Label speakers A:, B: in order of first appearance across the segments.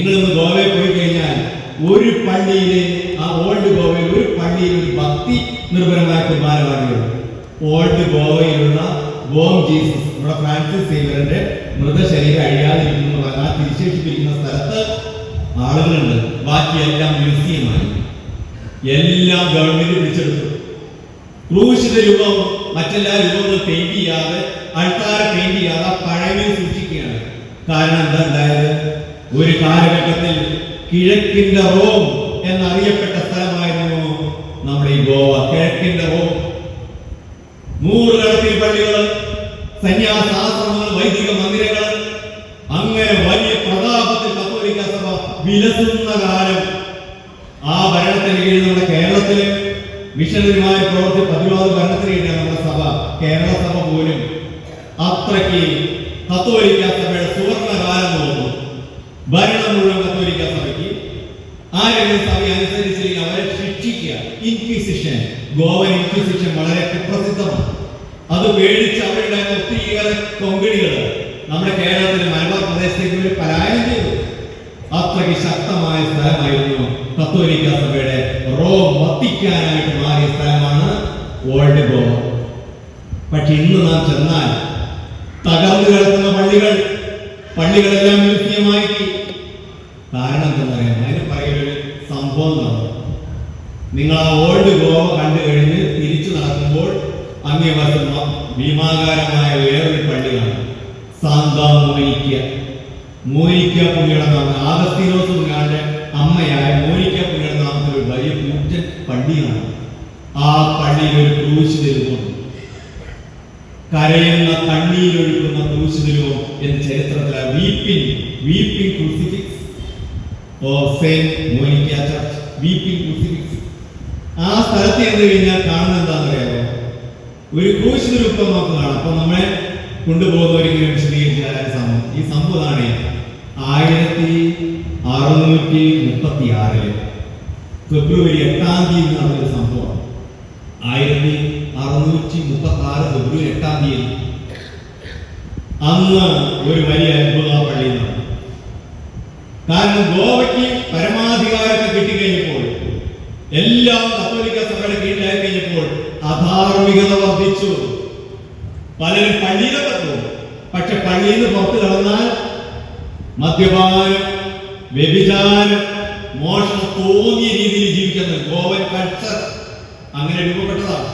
A: നിങ്ങളിന്ന് ഗോവയിൽ പോയി കഴിഞ്ഞാൽ ഒരു പള്ളിയില്, ആ ഓൾഡ് ഗോവയിൽ ഒരു പള്ളിയിൽ ഒരു ഭക്തി നിർഭരമായ കുർബാനവാദികളുണ്ട്. ഓൾഡ് ഗോവയിലുള്ള ബോം ജീസസ്, നമ്മുടെ ഫ്രാൻസിസ് സേവ്യറിന്റെ മൃതശരീരം അഴിയാതിരിക്കുന്നു ആ തിരിശേഷിപ്പിരിക്കുന്ന സ്ഥലത്ത് ആളുകളുണ്ട്. ബാക്കിയെല്ലാം മ്യൂസിയമായി, എല്ലാം ഗവൺമെന്റ് പിടിച്ചെടുത്തു. ക്രൂശിത രൂപം മറ്റെല്ലാ രൂപങ്ങളും പെയിന്റ് ചെയ്യാതെ, ആൾക്കാരെ പെയിന്റ് ചെയ്യാതെ പഴമയെ സൂക്ഷിക്കുകയാണ്. കാരണം എന്താ ഉണ്ടായത്? ഒരു കാലഘട്ടത്തിൽ കിഴക്കിന്റെ റോം എന്നറിയപ്പെട്ട സ്ഥലമായിരുന്നു നമ്മുടെ ഈ ഗോവ. കിഴക്കിന്റെ റോം, നൂറുകണക്കിന് പള്ളികൾ, സന്യാസാശ്രമങ്ങൾ, വൈദിക മന്ദിരങ്ങൾ, അങ്ങനെ വലിയ പ്രതാപത്തിൽ കത്തോലിക്ക സഭ വിലസുന്ന കാലം. ആ ഭരണത്തിന് കീഴിൽ നമ്മുടെ കേരളത്തില് മിഷണറിമാർ പ്രവർത്തി പ്രതിരോധ ഭരണത്തിന് കീഴിലാണ് നമ്മുടെ സഭ. കേരള സഭ പോലും അത്രയ്ക്ക് കത്തോലിക്ക സഭയുടെ സുവർണകാലം തോന്നുന്നു. ഭരണം മുഴുവൻ കത്തോലിക്ക സഭയ്ക്ക്. ആരെങ്കിലും സഭ അനുസരിച്ചില്ലെങ്കിൽ അവരെ ശിക്ഷിക്കുക. ഇൻക്വിസിഷൻ, ഗോവൻ ഇൻക്വിസിഷൻ വളരെ കുപ്രസിദ്ധമാണ്. അത് പേടിച്ച് അവരുടെ ഒത്തിരിയേറെ കൊങ്കണികൾ നമ്മുടെ കേരളത്തിലെ മലബാർ പ്രദേശത്തേക്ക് പലായനം ചെയ്തു. അത്രയ്ക്ക് ശക്തമായ സ്ഥലമായിരുന്നു കത്തോലിക്ക സഭയുടെ റോം വത്തിക്കാനായിട്ട് മാറിയ സ്ഥലമാണ് ഓൾഡ് ഗോവ. പക്ഷെ ഇന്ന് നാം ചെന്നാൽ തകർന്നു കിടക്കുന്ന പള്ളികളെല്ലാം മ്യൂസിയമായി. കാരണം എന്താ പറയാ, അതിന് പറയുന്നൊരു സംഭവം നടന്നു. നിങ്ങൾ ആ ഓൾഡ് ഗോവ കണ്ടു കഴിഞ്ഞ് തിരിച്ചു നടക്കുമ്പോൾ അങ്ങേവശം ഭീമാകാരമായ വേറൊരു പള്ളിയാണ് സാന്താ മോനിക്ക പുണ്യയുടെ നാമം. ആഗസ്തീനോസ് പുണ്യാളുടെ അമ്മയായ മോനിക്ക പുണ്യയുടെ നാമത്തിൽ ഒരു വലിയ കൂറ്റൻ പള്ളിയാണ്. ആ പള്ളിയിൽ ഒരു ക്രൂശ് തെരുവുണ്ട്. കരയുന്ന കണ്ണീരൊഴുക്കുന്ന ക്രൂശ് തെരുവോ എന്ന് ചരിത്രത്തിലെ weeping crucifix of Saint Monica church, weeping crucifix. ആ സ്ഥലത്ത് ചെന്ന് കഴിഞ്ഞാൽ കാണുന്നത് എന്താണെന്ന് അറിയാമോ? ഒരു ക്രൂശ് രൂപം നമുക്ക് കാണാം. അപ്പൊ നമ്മളെ കൊണ്ടുപോകുന്നവരിങ്ങനെ വിശദീകരിച്ചാൽ ഈ സംഭവമാണ് 1636 ഫെബ്രുവരി 8 നടന്നൊരു സംഭവമാണ്. 1636 ഫെബ്രുവരി 8 അന്ന് ഒരു വലിയ അത്ഭുത പള്ളി നടന്നു. കാരണം ഗോവയ്ക്ക് പരമാധികാരത്തെ കിട്ടിക്കഴിഞ്ഞപ്പോൾ, എല്ലാം കത്തോലിക്ക സഭയുടെ കീഴിലായി കഴിഞ്ഞപ്പോൾ അധാർമികത വർദ്ധിച്ചു. പലരും പള്ളിയിലൊക്കെ പോകും, പക്ഷെ പള്ളിയിൽ നിന്ന് പുറത്തു കടന്നാൽ മദ്യപാനം, വ്യഭിചാരം, മോഷണം തോന്നിയ രീതിയിൽ ജീവിക്കുന്ന ഗോവൻ കൾച്ചർ അങ്ങനെ രൂപപ്പെട്ടതാണ്.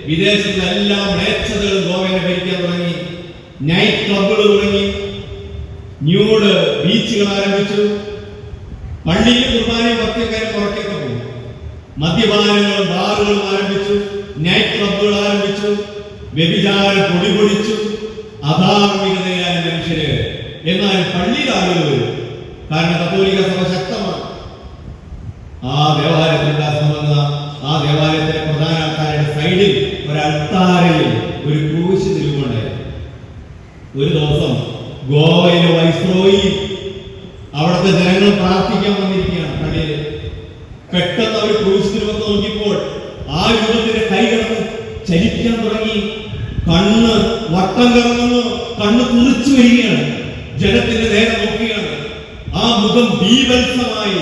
A: വിദേശത്തെ എല്ലാ മ്ലേച്ഛതകളും ഗോവനെ ഭരിക്കാൻ തുടങ്ങി. നൈറ്റ് ക്ലബുകൾ തുടങ്ങി, ന്യൂഡ് ബീച്ചുകൾ ആരംഭിച്ചു. പള്ളിയിൽ കുർബാനയും ഭക്തിക്കാരും പുറത്തേക്ക് പോകും. മദ്യപാനങ്ങളും ബാറുകളും ആരംഭിച്ചു, നൈറ്റ് ക്ലബുകൾ ആരംഭിച്ചു, വ്യഭിചാരം പൊടിപൊടിച്ചു, അധാർമികതയായ മനുഷ്യര്. എന്നാൽ പള്ളിയിൽ ആളുകൾ വരും, കാരണം കത്തോലിക്ക സഭ ശക്തമാണ്. ആ ദേവാലയത്തിലെ പ്രധാന ആൾക്കാരുടെ സൈഡിൽ ഒരു അൾത്താരയിൽ ഒരു ക്രൂശ് തിരുവുണ്ടായിരുന്നു. ഒരു ദിവസം ഗോവയിലെ വൈസ്രോയി അവിടുത്തെ ജനങ്ങൾ പ്രാർത്ഥിക്കാൻ വന്നിരിക്കുകയാണ് പള്ളിയിൽ. പെട്ടെന്ന് അവർ ക്രൂശ് തിരുവത്ത് നോക്കിയപ്പോൾ ആ രൂപത്തിന്റെ കൈ കിടന്ന് ചലിക്കാൻ തുടങ്ങി. കണ്ണ് വട്ടം കറങ്ങുന്നു, കണ്ണ് തുറിച്ചു വരികയാണ്. ജനത്തിന്റെ നേരെ നോക്കുകയാണ്. ആ മുഖം ബീഭത്സമായി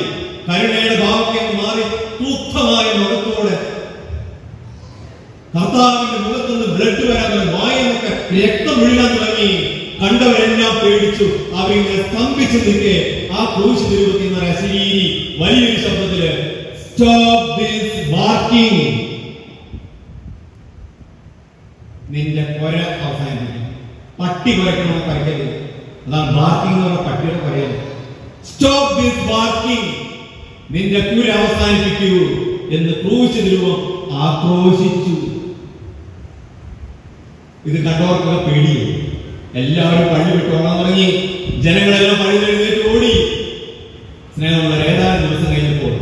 A: കരുണയുടെ ഭാവത്തേക്ക് മാറി ക്രൂദ്ധമായ മുഖത്തോടെ കർത്താവിന്റെ മുഖത്തുനിന്ന് ബ്ലഡ് വരാൻ, വായനൊക്കെ രക്തം ഒഴുകാൻ തുടങ്ങി. കണ്ടവരെല്ലാം പേടിച്ചു. അവരിങ്ങനെ സ്തംഭിച്ചു നിൽക്കെ ആ ക്രൂശ് തിരുവത്തിൽ എന്ന് പറയാൻ ശരീരി വലിയൊരു ശബ്ദത്തില് സ്റ്റോപ്പ് ദിസ് ബാർക്കിംഗ്, നിന്റെ കൊര അവസാനിപ്പിക്കും. പട്ടി കുരയ്ക്കണമെന്ന് പറയുന്നത് അതാണ് ബാർക്കിംഗ് എന്ന് പറഞ്ഞ പട്ടിയുടെ കൊരയാണ്. സ്റ്റോപ്പ് ദിസ് ബാർക്കിംഗ്, നിന്റെ കുര അവസാനിപ്പിക്കൂ എന്ന് ക്രൂശ് തിരുവം ആക്രോശിച്ചു. ഇത് കണ്ടവർക്കൊക്കെ പേടിയായി. എല്ലാവരും പള്ളി വിട്ട് ഓടാൻ തുടങ്ങി. ജനങ്ങളെല്ലാം പള്ളി എഴുന്നേറ്റ് ഓടി. സ്നേഹമുള്ള ഏതാനും ദിവസം കഴിഞ്ഞപ്പോൾ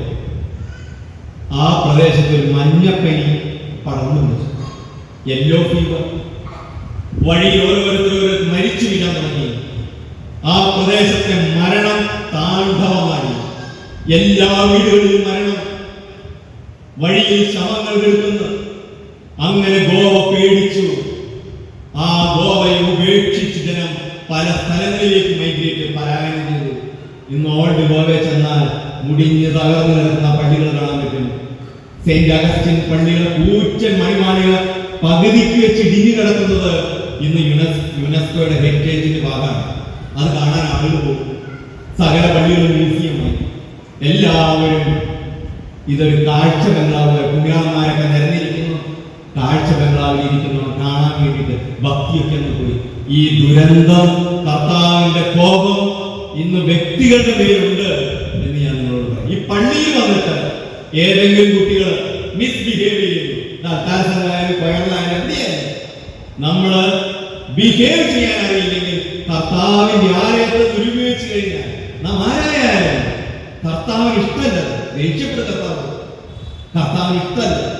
A: ആ പ്രദേശത്ത് ഒരു മഞ്ഞപ്പനി പടർന്നു പിടിച്ചു. Yellow fever. വഴിയിൽ ഓരോരുത്തരും മരിച്ചു വീഴാൻ തുടങ്ങി. ആ പ്രദേശത്തെ മരണം താണ്ഡവമായി. എല്ലാ വീടുകളിലും മരണം, വഴിയിൽ ശവങ്ങൾ കിടക്കുന്നു. അങ്ങനെ ഗോവ പേടിച്ചു. ആ ഗോവയെ ഉപേക്ഷിച്ച് ജനം പല സ്ഥലങ്ങളിലേക്ക് മൈഗ്രേറ്റ്, പല ഇന്ന് ഓൾഡ് ഗോവയിൽ ചെന്നാൽ മുടിഞ്ഞ് തകർന്നു കിടക്കുന്ന പള്ളികൾ കാണാൻ പറ്റും. സെന്റ് അഗസ്റ്റിൻ പള്ളിയുടെ കൂറ്റൻ മണിമാളിക പകുതിക്ക് വെച്ച് ഇടിഞ്ഞു കിടക്കുന്നത് ഇന്ന് യുനെസ്കോയുടെ ഹെറിറ്റേജിന്റെ ഭാഗമാണ്. അത് കാണാൻ ആളുകൾ പോകും. സകല പള്ളികളും മ്യൂസിയമായി. എല്ലാവരും ഇതൊരു കാഴ്ച ബംഗ്ലാവ്, പുണ്യാളന്മാരൊക്കെ നിരന്നിരിക്കുന്നു, കാഴ്ച ബംഗ്ലാവിൽ ഇരിക്കുന്നു കാണാൻ വേണ്ടിയിട്ട് ഭക്തിയൊക്കെ ഒന്ന് പോയി. ഈ ദുരന്തം, കർത്താവിന്റെ കോപം ഇന്ന് വ്യക്തികളുടെ പേരുണ്ട് എന്ന് ഞാൻ നിങ്ങളോട് പറയും. ഈ പള്ളിയിൽ വന്നിട്ട് ഏതെങ്കിലും കുട്ടികൾ മിസ്ബിഹേവ് ചെയ്യുന്നു, നമ്മള് ബിഹേവ് ചെയ്യാൻ അറിയില്ലെങ്കിൽ കർത്താവിന്റെ ആലയത്തെ ദുരുപയോഗിച്ചു കഴിഞ്ഞാൽ നാം ആരായാലും കർത്താവിന് ഇഷ്ടമല്ല. ദേഷ്യപ്പെടുന്ന കർത്താവിന് ഇഷ്ടമല്ല.